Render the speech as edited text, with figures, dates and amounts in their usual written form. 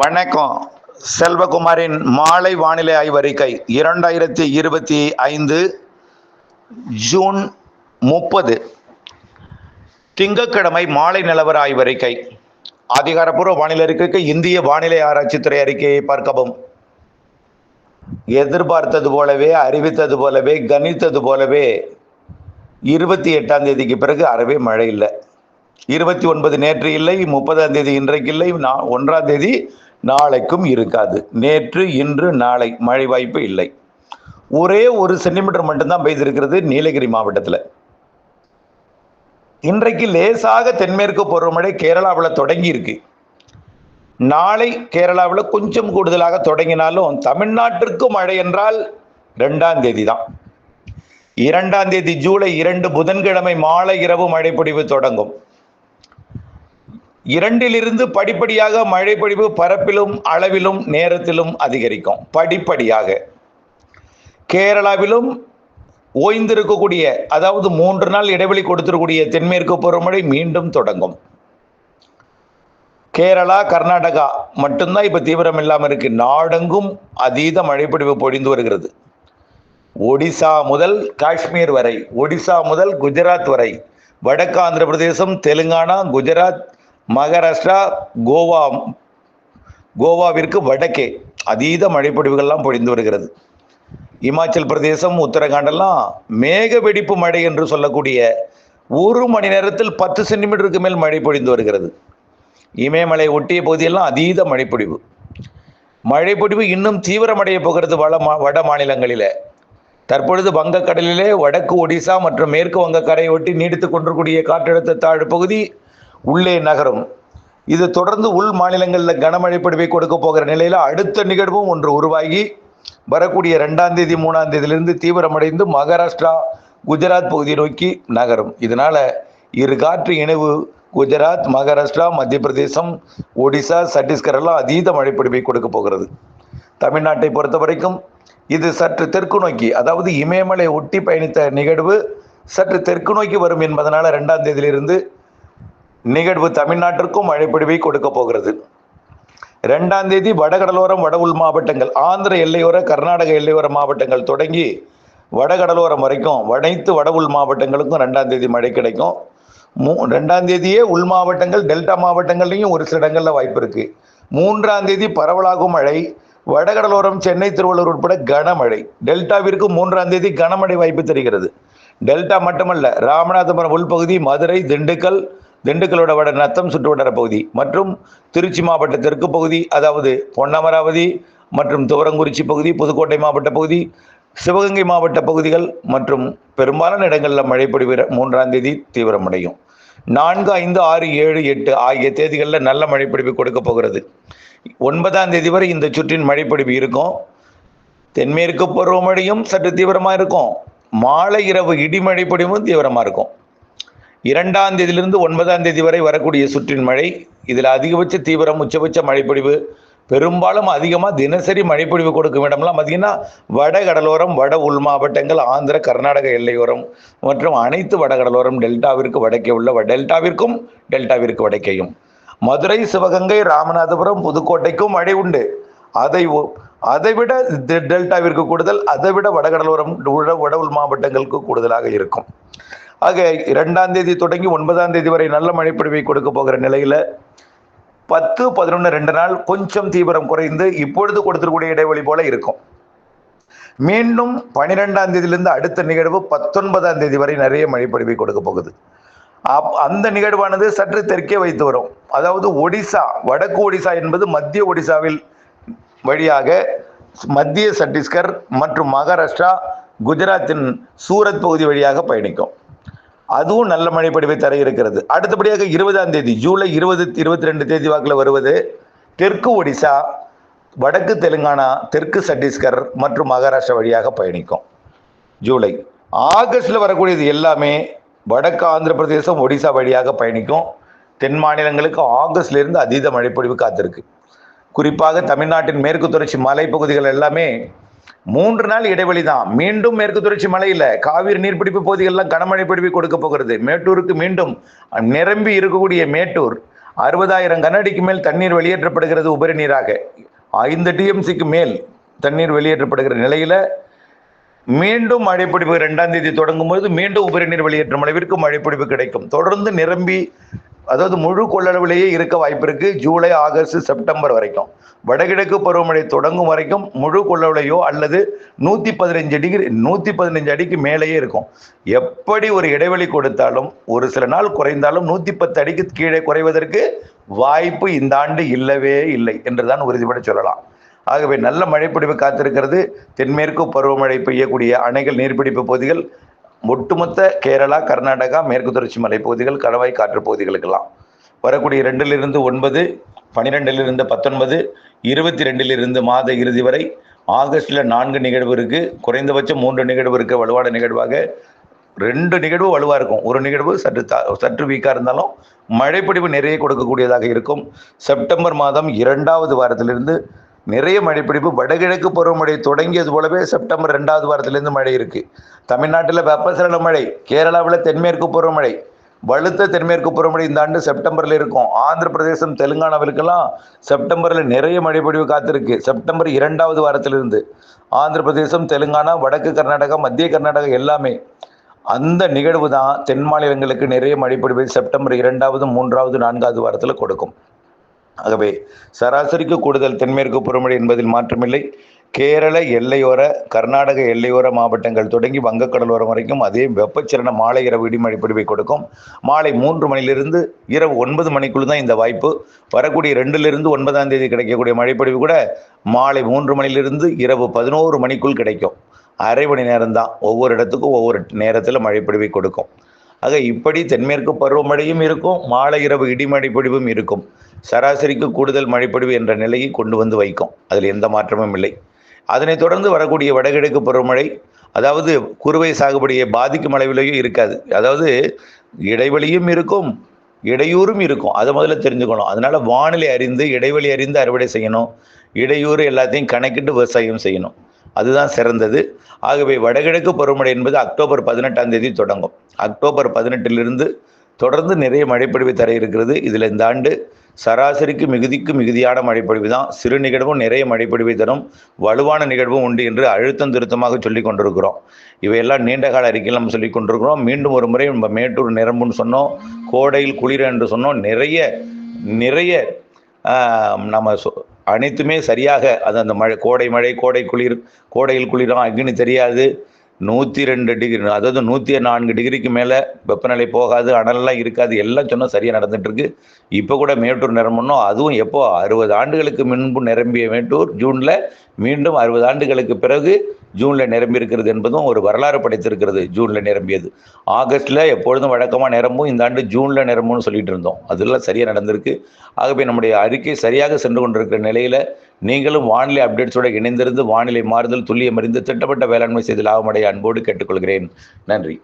வணக்கம். செல்வகுமாரின் மாலை வானிலை ஆய்வறிக்கை 2025 ஜூன் 30 திங்கட்கிழமை மாலை நிலவர ஆய்வறிக்கை. அதிகாரப்பூர்வ வானிலை அறிக்கைக்கு இந்திய வானிலை ஆராய்ச்சித்துறை அறிக்கையை பார்க்கவும். எதிர்பார்த்தது போலவே, அறிவித்தது போலவே, கணித்தது போலவே 28ஆம் தேதிக்கு பிறகு அறவே மழை இல்லை. 29 நேற்று இல்லை, 30ஆம் தேதி இன்றைக்கு இல்லை, 1ஆம் தேதி நாளைக்கும் இருக்காது. நேற்று, இன்று, நாளை மழை வாய்ப்பு இல்லை. ஒரே 1 சென்டிமீட்டர் மட்டும்தான் பெய்திருக்கிறது நீலகிரி மாவட்டத்தில். இன்றைக்கு லேசாக தென்மேற்கு பருவமழை கேரளாவில் தொடங்கி இருக்கு. நாளை கேரளாவில் கொஞ்சம் கூடுதலாக தொடங்கினாலும் தமிழ்நாட்டிற்கு மழை என்றால் 2ஆம் தேதி தான். 2ஆம் தேதி ஜூலை 2 புதன்கிழமை மாலை இரவு மழை பொழிவு தொடங்கும். 2லிருந்து படிப்படியாக மழை பொழிவு பரப்பிலும் அளவிலும் நேரத்திலும் அதிகரிக்கும். படிப்படியாக கேரளாவிலும் ஓய்ந்திருக்கக்கூடிய, அதாவது 3 நாள் இடைவெளி கொடுத்திருக்கக்கூடிய தென்மேற்கு பருவமழை மீண்டும் தொடங்கும். கேரளா, கர்நாடகா மட்டும்தான் இப்ப தீவிரம் இல்லாமல் இருக்கு. நாடெங்கும் அதீத மழைப்பொழிவு பொழிந்து வருகிறது. ஒடிசா முதல் காஷ்மீர் வரை, ஒடிசா முதல் குஜராத் வரை, வடக்கு ஆந்திர பிரதேசம், தெலுங்கானா, குஜராத், மகாராஷ்டிரா, கோவாவிற்கு வடக்கே அதீத மழைப்பொழிவுகள்லாம் பொழிந்து வருகிறது. இமாச்சல் பிரதேசம், உத்தரகாண்டெல்லாம் மேக வெடிப்பு மழை என்று சொல்லக்கூடிய 1 மணி நேரத்தில் 10 சென்டிமீட்டருக்கு மேல் மழை பொழிந்து வருகிறது. இமயமலை ஒட்டிய பகுதியெல்லாம் அதீத மழைப்பொழிவு. மழைப்பொழிவு இன்னும் தீவிரமடைய போகிறது வட மாநிலங்களில. தற்பொழுது வங்கக்கடலிலே வடக்கு ஒடிசா மற்றும் மேற்கு வங்கக்கரையை ஒட்டி நீடித்துக் கொண்டிருக்கூடிய காற்றழுத்த தாழ்வு பகுதி உள்ளே நகரும். இது தொடர்ந்து உள் மாநிலங்களில் கனமழை பொழிவை கொடுக்க போகிற நிலையில் அடுத்த நிகழ்வும் ஒன்று உருவாகி வரக்கூடிய 2ஆம் தேதி 3ஆம் தேதியிலிருந்து தீவிரமடைந்து மகாராஷ்டிரா, குஜராத் பகுதியை நோக்கி நகரும். இதனால இரு காற்று இணைவு குஜராத், மகாராஷ்டிரா, மத்திய பிரதேசம், ஒடிசா, சத்தீஸ்கர் எல்லாம் அதீத மழை பொழிவை கொடுக்க போகிறது. தமிழ்நாட்டை பொறுத்த வரைக்கும் இது சற்று தெற்கு நோக்கி, அதாவது இமயமலை ஒட்டி பயணித்த நிகழ்வு சற்று தெற்கு நோக்கி வரும் என்பதனால 2ஆம் தேதியிலிருந்து நிகழ்வு தமிழ்நாட்டிற்கும் மழைப்பொழிவை கொடுக்க போகிறது. 2ஆம் தேதி வடகடலோரம், வட உள் மாவட்டங்கள், ஆந்திர எல்லையோர, கர்நாடக எல்லையோர மாவட்டங்கள் தொடங்கி வடகடலோரம் வரைக்கும் அனைத்து வட உள் மாவட்டங்களுக்கும் 2ஆம் தேதி மழை கிடைக்கும். 2ஆம் தேதியே உள் மாவட்டங்கள், டெல்டா மாவட்டங்கள்லையும் ஒரு சில இடங்கள்ல வாய்ப்பு இருக்கு. 3ஆம் தேதி பரவலாகும் மழை. வடகடலோரம், சென்னை, திருவள்ளூர் உட்பட கனமழை. டெல்டாவிற்கு 3ஆம் தேதி கனமழை வாய்ப்பு தெரிகிறது. டெல்டா மட்டுமல்ல, ராமநாதபுரம் உள்பகுதி, மதுரை, திண்டுக்கலோட வட நத்தம் சுற்றுவட்டார பகுதி மற்றும் திருச்சி மாவட்ட தெற்கு பகுதி, அதாவது பொன்னமராவதி மற்றும் துவரங்குறிச்சி பகுதி, புதுக்கோட்டை மாவட்ட பகுதி, சிவகங்கை மாவட்ட பகுதிகள் மற்றும் பெரும்பாலான இடங்களில் மழைப்பொழிவு 3ஆம் தேதி தீவிரமடையும். 4, 5, 6, 7, 8 ஆகிய தேதிகளில் நல்ல மழைப்பொழிவு கொடுக்க போகிறது. 9ஆம் தேதி வரை இந்த சுற்றின் மழைப்பொழிவு இருக்கும். தென்மேற்கு பருவமழையும் சற்று தீவிரமாக இருக்கும். மாலை இரவு இடிமழை பொழிவும் தீவிரமாக இருக்கும். 2ஆம் தேதியிலிருந்து 9ஆம் தேதி வரை வரக்கூடிய சுற்றின் மழை, இதில் அதிகபட்ச தீவிரம், உச்சபட்ச மழைப்பொழிவு பெரும்பாலும் அதிகமாக தினசரி மழைப்பொழிவு கொடுக்கும் இடம்லாம் பார்த்தீங்கன்னா வடகடலோரம், வட உள் மாவட்டங்கள், ஆந்திர, கர்நாடக எல்லையோரம் மற்றும் அனைத்து வடகடலோரம், டெல்டாவிற்கு வடக்கே உள்ள டெல்டாவிற்கு வடக்கேயும், மதுரை, சிவகங்கை, ராமநாதபுரம், புதுக்கோட்டைக்கும் மழை உண்டு. அதைவிட டெல்டாவிற்கு கூடுதல், அதைவிட வடகடலோரம், வட உள் மாவட்டங்களுக்கு கூடுதலாக இருக்கும். ஆக 2ஆம் தேதி தொடங்கி 9ஆம் தேதி வரை நல்ல மழைப்பொழிவை கொடுக்க போகிற நிலையில 10, 11, 2 நாள் கொஞ்சம் தீவிரம் குறைந்து இப்பொழுது கொடுத்திருக்கூடிய இடைவெளி போல இருக்கும். மீண்டும் 12ஆம் தேதியிலிருந்து அடுத்த நிகழ்வு 19ஆம் தேதி வரை நிறைய மழைப்பொழிவை கொடுக்க போகுது. அந்த நிகழ்வானது சற்று தெற்கே வைத்து வரும். அதாவது ஒடிசா, வடக்கு ஒடிசா என்பது மத்திய ஒடிசாவில் வழியாக மத்திய சத்தீஸ்கர் மற்றும் மகாராஷ்டிரா, குஜராத்தின் சூரத் பகுதி வழியாக பயணிக்கும். அதுவும் நல்ல மழைப்பொழிவை தர இருக்கிறது. அடுத்தபடியாக 20ஆம் தேதி ஜூலை 20, 22 தேதி வாக்கில் வருவது தெற்கு ஒடிசா, வடக்கு தெலுங்கானா, தெற்கு சத்தீஸ்கர் மற்றும் மகாராஷ்டிரா வழியாக பயணிக்கும். ஜூலை. ஆகஸ்ட்ல வரக்கூடியது எல்லாமே வடக்கு ஆந்திர பிரதேசம், ஒடிசா வழியாக பயணிக்கும். தென் மாநிலங்களுக்கு ஆகஸ்ட்ல இருந்து அதீத மழைப்பொழிவு காத்திருக்கு. குறிப்பாக தமிழ்நாட்டின் மேற்கு தொடர்ச்சி மலைப்பகுதிகள் எல்லாமே 3 நாள் இடைவெளி தான். மீண்டும் மேற்கு தொடர்ச்சி மலையில காவிரி நீர்பிடிப்பு பகுதிகள்லாம் கனமழை பொழிவு கொடுக்க போகிறது. மேட்டூருக்கு மீண்டும் நிரம்பி இருக்கக்கூடிய மேட்டூர், 60,000 கனஅடிக்கு மேல் தண்ணீர் வெளியேற்றப்படுகிறது உபரி நீராக. 5 டிஎம்சிக்கு மேல் தண்ணீர் வெளியேற்றப்படுகிற நிலையில மீண்டும் மழைப்பொழிவு 2ஆம் தேதி தொடங்கும் போது மீண்டும் உபரி நீர் வெளியேற்றும் அளவிற்கு மழைப்பொழிவு கிடைக்கும். தொடர்ந்து நிரம்பி, அதாவது முழு கொள்ளளவிலேயே இருக்க வாய்ப்பு இருக்கு. ஜூலை, ஆகஸ்ட், செப்டம்பர் வரைக்கும். வடகிழக்கு பருவமழை தொடங்கும் வரைக்கும் முழு கொள்ளளவையோ அல்லது 115 அடிக்கு மேலேயே இருக்கும். எப்படி ஒரு இடைவெளி கொடுத்தாலும், ஒரு சில நாள் குறைந்தாலும் 110 அடிக்கு கீழே குறைவதற்கு வாய்ப்பு இந்த ஆண்டு இல்லவே இல்லை என்றுதான் உறுதிபட சொல்லலாம். ஆகவே நல்ல மழைப்பொழிவு காத்திருக்கிறது. தென்மேற்கு பருவமழை பெய்யக்கூடிய அணைகள், நீர்பிடிப்பு பகுதிகள், ஒட்டுமொத்த கேரளா, கர்நாடகா, மேற்கு தொடர்ச்சி மலைப்பகுதிகள், கணவாய் காற்று பகுதிகளுக்கெல்லாம் வரக்கூடிய 2லிருந்து 9, 12லிருந்து 19, 22லிருந்து மாத இறுதி வரை. ஆகஸ்ட்ல 4 நிகழ்வு இருக்கு. குறைந்தபட்சம் 3 நிகழ்வு இருக்கு. வலுவான நிகழ்வாக 2 நிகழ்வு வலுவா இருக்கும். ஒரு நிகழ்வு சற்று வீக்கா இருந்தாலும் மழைப்பொழிவு நிறைய கொடுக்கக்கூடியதாக இருக்கும். செப்டம்பர் மாதம் 2வது வாரத்திலிருந்து நிறைய மழைப்பிடிப்பு. வடகிழக்கு பருவமழை தொடங்கியது போலவே செப்டம்பர் 2வது வாரத்திலிருந்து மழை இருக்கு. தமிழ்நாட்டில் வெப்பசலன மழை, கேரளாவில் தென்மேற்கு பருவமழை, வலுத்த தென்மேற்கு பருவமழை இந்த ஆண்டு செப்டம்பர்ல இருக்கும். ஆந்திர பிரதேசம், தெலுங்கானாவிற்கெல்லாம் செப்டம்பர்ல நிறைய மழைப்பொழிவு காத்திருக்கு. செப்டம்பர் 2வது வாரத்திலிருந்து ஆந்திர பிரதேசம், தெலுங்கானா, வடக்கு கர்நாடகா, மத்திய கர்நாடகா எல்லாமே அந்த நிகழ்வு தான் தென் மாநிலங்களுக்கு நிறைய மழைப்பொழிவை செப்டம்பர் 2வது, 3வது, 4வது வாரத்தில் கொடுக்கும். ஆகவே சராசரிக்கு கூடுதல் தென்மேற்கு பருவமழை என்பதில் மாற்றமில்லை. கேரள எல்லையோர, கர்நாடக எல்லையோர மாவட்டங்கள் தொடங்கி வங்கக்கடலோரம் வரைக்கும் அதே வெப்பச்சலன மாலை இரவு இடிமழை பொழிவை கொடுக்கும். மாலை 3 மணிலிருந்து இரவு 9 மணிக்குள் தான் இந்த வாய்ப்பு. வரக்கூடிய 2லிருந்து 9ஆம் தேதி கிடைக்கக்கூடிய மழைப்பொழிவு கூட மாலை 3 மணிலிருந்து இரவு 11 மணிக்குள் கிடைக்கும். அரை மணி நேரம் தான். ஒவ்வொரு இடத்துக்கும் ஒவ்வொரு நேரத்தில் மழைப்பொழிவை கொடுக்கும். ஆக இப்படி தென்மேற்கு பருவமழையும் இருக்கும், மாலை இரவு இடிமழை பொழிவும் இருக்கும். சராசரிக்கு கூடுதல் மழைப்பொழிவு என்ற நிலையை கொண்டு வந்து வைக்கும். அதில் எந்த மாற்றமும் இல்லை. அதனைத் தொடர்ந்து வரக்கூடிய வடகிழக்கு பருவமழை, அதாவது குறுவை சாகுபடியை பாதிக்கும் அளவிலேயும் இருக்காது. அதாவது இடைவெளியும் இருக்கும், இடையூறும் இருக்கும். அதை முதல்ல தெரிஞ்சுக்கணும். அதனால வானிலை அறிந்து, இடைவெளி அறிந்து அறுவடை செய்யணும். இடையூறு எல்லாத்தையும் கணக்கிட்டு விவசாயம் செய்யணும். அதுதான் சிறந்தது. ஆகவே வடகிழக்கு பருவமழை என்பது அக்டோபர் 18ஆம் தேதி தொடங்கும். அக்டோபர் 18லிருந்து தொடர்ந்து நிறைய மழைப்பொழிவு தர இருக்கிறது. இதில் இந்த ஆண்டு சராசரிக்கு மிகுதிக்கு மிகுதியான மழைப்பொழிவு தான். சிறு நிகழ்வும் நிறைய மழைப்பொழிவை தரும், வலுவான நிகழ்வும் உண்டு என்று அழுத்தம் திருத்தமாக சொல்லிக் கொண்டிருக்கிறோம். இவையெல்லாம் நீண்டகால அறிக்கையில் நம்ம சொல்லிக் கொண்டிருக்கிறோம். மீண்டும் ஒரு முறை நம்ம மேட்டூர் நிரம்புன்னு சொன்னோம், கோடையில் குளிர என்று சொன்னோம். நிறைய நம்ம அனைத்துமே சரியாக, அது அந்த மழை, கோடை மழை, கோடை குளிர், கோடையில் குளிரும், அக்னி தெரியாது, 102 டிகிரி, அதாவது 104 டிகிரிக்கு மேலே வெப்பநிலை போகாது, அனலெல்லாம் இருக்காது, எல்லாம் சொன்னால் சரியாக நடந்துட்டு இருக்கு. இப்போ கூட மேட்டூர் நிரம்பணும். அதுவும் எப்போ 60 ஆண்டுகளுக்கு முன்பு நிரம்பிய மேட்டூர் ஜூனில் மீண்டும் 60 ஆண்டுகளுக்கு பிறகு ஜூனில் நிரம்பி இருக்கிறது என்பதும் ஒரு வரலாறு படைத்திருக்கிறது. ஜூனில் நிரம்பியது. ஆகஸ்டில் எப்பொழுதும் வழக்கமாக நிரம்பும், இந்த ஆண்டு ஜூனில் நிரம்பும்னு சொல்லிட்டு இருந்தோம். அதெல்லாம் சரியாக நடந்திருக்கு. ஆகவே நம்முடைய அறிக்கை சரியாக சென்று கொண்டிருக்கிற நிலையில் நீங்களும் வானிலை அப்டேட்ஸோடு இணைந்திருந்து வானிலை மாறுதல் துல்லியம் அறிந்து திட்டப்பட்ட வேளாண்மை செய்து லாபமடைய அன்போடு கேட்டுக்கொள்கிறேன். நன்றி.